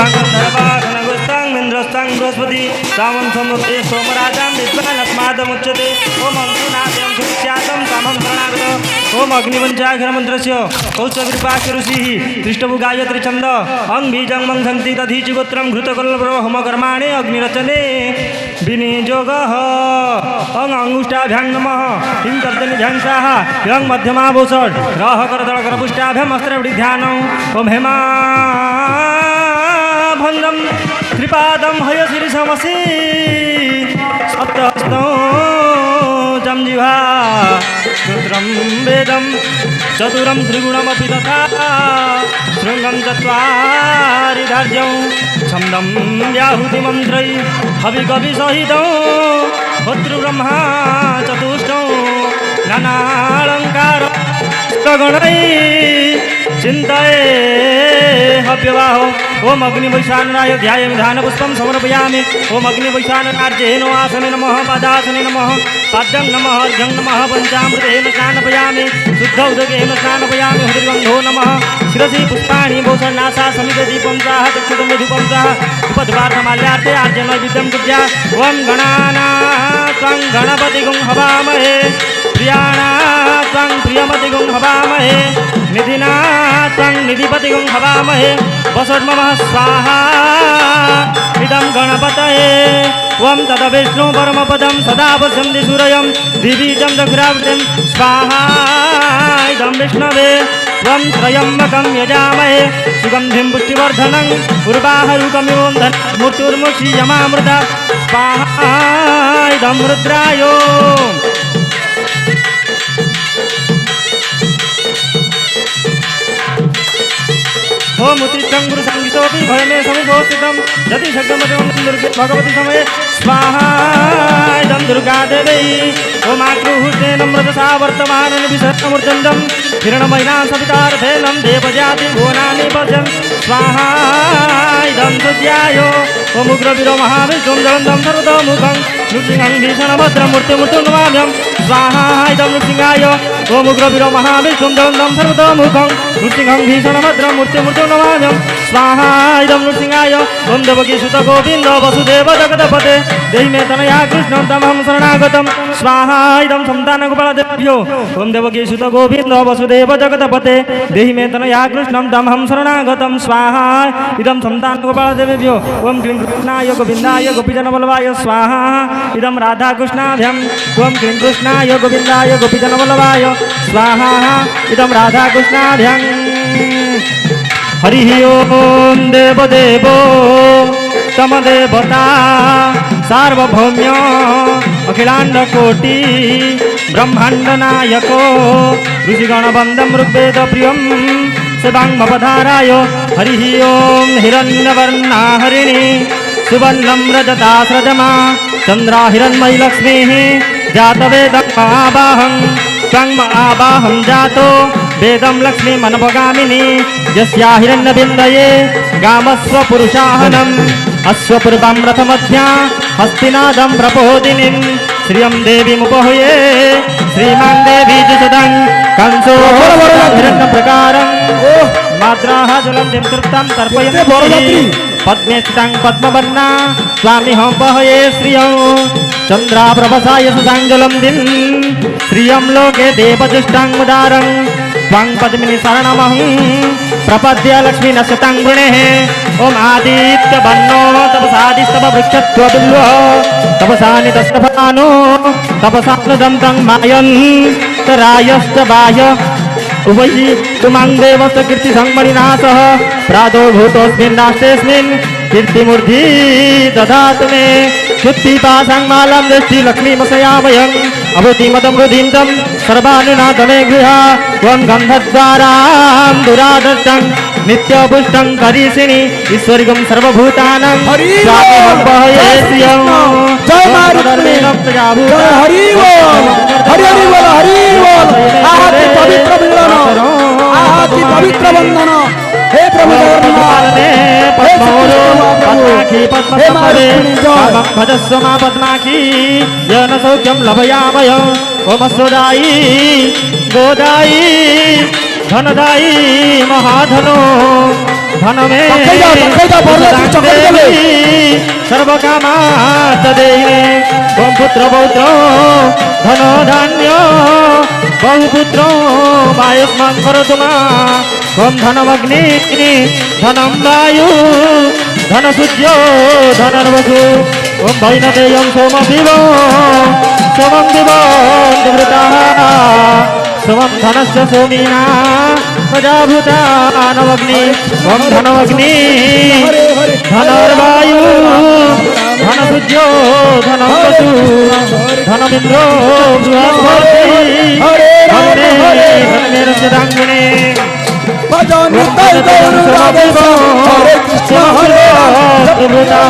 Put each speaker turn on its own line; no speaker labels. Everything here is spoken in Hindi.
सर्वाघनगुस्तां इन्द्रस्तां बृहस्पति सामं समुद्रे सोमराजां विद्वानस्मादमुच्यते ओम अंशुनाथं सुख्यातं सामं शरणागत ओम अग्निपञ्चाक्षरमन्त्रस्य कौशविरूपाख्य ऋषिः त्रिष्टभु गायत्री छन्द अं बीजं मंसन्ति तदीचि गोत्रं घृतकल्परो होमकर्माणि अग्निरचने विनियोगः अं अंगुष्ठाभ्यां नमः किं तर्जनिभ्यां स्वाहा यं मध्यमाभूषट् ग्रह करतलकरपुष्टाभ्याम् अस्त्रवृद्ध्यानम् ओम हेमा भंगम त्रिपादम हयशिरीषमसि सप्तहस्तौ जंजिह्वा रुद्रं वेदं चतुरं त्रिगुणमपि तथा शृङ्गं चत्वारिधार्यं छन्दं व्याहुतिमन्त्रै हविकविसहितं होतृब्रह्मा चतुष्टौ नानालङ्कार गणै चिन्तये हव्यवाहो ओम अग्निवैशाननाय ध्यायामि ध्यानपुष्पं समर्पयामि ओम अग्निवैशाननार्येण आसने नमः पादासने नमः पाद्यं नमः अर्घ्यं नमः पञ्चामृतेन स्नानपयामि शुद्धौदकेन स्नानपयामि हृदगन्धो नमः शिरसि पुष्पाणि भूषणासा समितदीपं साह चक्षुतं धूपं साह उपद्वार्थमाल्यार्थे आर्जनैवेद्यं कुर्या ओम गणानां त्वं गणपतिगुं हवामहे प्रियाणां त्वं प्रियमतिगुं हवामहे निधिना त्वं निधिपतिगुं हवामहे वसोर्मः स्वाहा इदं गणपतये त्वं तदविष्णु परमपदं सदा पश्यन्ति सूर्यं दिवीजं दग्रावृतिं स्वाहा इदं विष्णवे त्वं त्र्यम्बकं यजामहे सुगन्धिं पुष्टिवर्धनं उर्वारुकमिव मूर्तिर्मुक्षीयमामृता स्वाहा इदं रुद्राय ओम उत्तिष्ठं गुरुसंगीतोऽपि भयमे समुपस्थितं यदि शक्यमतं दुर्गे भगवती समये स्वाहा इदं दुर्गादेवी ओम आक्रुहुतेन मृतसा वर्तमानं विशत्नमूर्चन्दं हिरण्मयिना सवितार्थेनं देवजाति भुवनानि पश्यन् स्वाहा इदं तुज्याय ओम उग्रवीरो महाविष्णुं ज्वलन्तं सर्वतोमुखं नृसिंहं भीषणभद्रं मूर्तिमूर्तिं नमाम्यहं स्वाहा इदं नृसिंहाय ओम उग्रवीरो महाविष्णुं ज्वलन्तं सर्वतोमुखं नृसिंहं भीषणभद्रं मूर्तिमूर्तिं नमाम्यहं स्वाहा इदं नृसिंहाय ओम देवकीसुत गोविन्द वसुदेव जगदपते देहि मे तनया कृष्णं तमहं शरणागतं स्वाहा इदं सन्तानगोपालदेभ्यो ओम देवकीसुत गोविन्द वसुदेव जगदपते देहि मे तनया कृष्णं तमहं शरणागतं स्वाहा इदं सन्तानगोपालदेभ्यो ओम क्लीं कृष्णाय गोविन्दाय गोपीजनवल्लभाय स्वाहा इदं राधाकृष्णाभ्यां ओम क्लीं कृष्णाय गोविन्दाय गोपीजनवल्लभाय स्वाहा इदं राधाकृष्णाभ्यां हरि ओम देवदेवो तमदेवता सार्वभौम्य अखिलाण्डकोटि ब्रह्माण्डनायको ऋषिगणवन्दं ऋग्वेदप्रियं शिवाङ्गमपधाराय हरि ओम हिरण्यवर्णा हरिणी सुवर्णं रजतास्रजमा चन्द्रा हिरण्मयी लक्ष्मीः जातवेदम् आवाहं त्वं आवाहं जातो वेदं लक्ष्मीमनवगामिनी यस्या हिरण्यबिन्दये गामस्वपुरुषाहनम् अश्वपूर्वं रथमध्या हस्तिनादं प्रपोदिनीं श्रियं देवीमुपहये श्रीमान् देवी जुषदं कंसो हिरण्यप्रकारं माद्राः जलं तृप्तं तर्पयन्ति पद्मे स्थितं पद्मवर्णा स्वामिहं पहये श्रियं चन्द्राप्रभसाय सुसाङ्गलं दिं श्रियं लोके देवजुष्टं उदारं त्वं पद्मिनी शरणमहं प्रपद्य लक्ष्मीनश्यतं वृणेः ओम आदित्यवर्णो तपसादिस्तव वृक्षत्वबिल्वो तपसा नितस्तफलानो तपसा दन्तं मायन् तरायश्च बाह्य उभयि तुमां देवस्य कीर्तिसंमणिना सह प्रादुर्भूतोऽस्मिन् राष्ट्रेऽस्मिन् कीर्तिमूर्धी ददातु मे शुद्धिपाशां मालां दृष्टि लक्ष्मीमशयामयम् अभूतिमदं रुधिन्तं सर्वानुनाथमे गृहा त्वं गन्धद्वारां दुरादर्शं नित्यपुष्टं करीषिणि ईश्वरिगं सर्वभूतानां स्वामिहं पहये श्रियं
जय मारुति हरि बोल हरि हरि बोल हरि बोल आहाति पवित्र मिलन आहाति पवित्र बंधन हे प्रभु
पद्माखी पद्मपदे भजस्व मा पद्माखी येन सौख्यं लभयामयम् ओम स्वदायी गोदायी धनदायी महाधनो ধনমে
পাখাই যাও, বরযাত্রী চকর দেবে।
সর্বকামার্থ দেহি ওম পুত্র পৌত্র ধন ধান্য বহুপুত্র বায়ুষ্মাং করতু মা ওম ধনমগ্নি ধনম বায়ু ধন সূর্য ধনর্বসু ওম বৈনদেয়ং সোম দিব সোমং দিব নিবৃতাঃ সোমং ধনস্য সোমিনা প্রজাভূতা নবগ্নি ওম ধনমগ্নি
হরে হরে
ধনর্বায়ু ধন সূর্য ধনম বসু ধনমিন্দ্র বৃহস্পতি
হরে রাম,
ধনে
হরে
ধনের চিদাঙ্গনে
ভজন নিতাই গৌর রাধে শ্যাম। হরে কৃষ্ণ হরে রাম,
প্রভুতা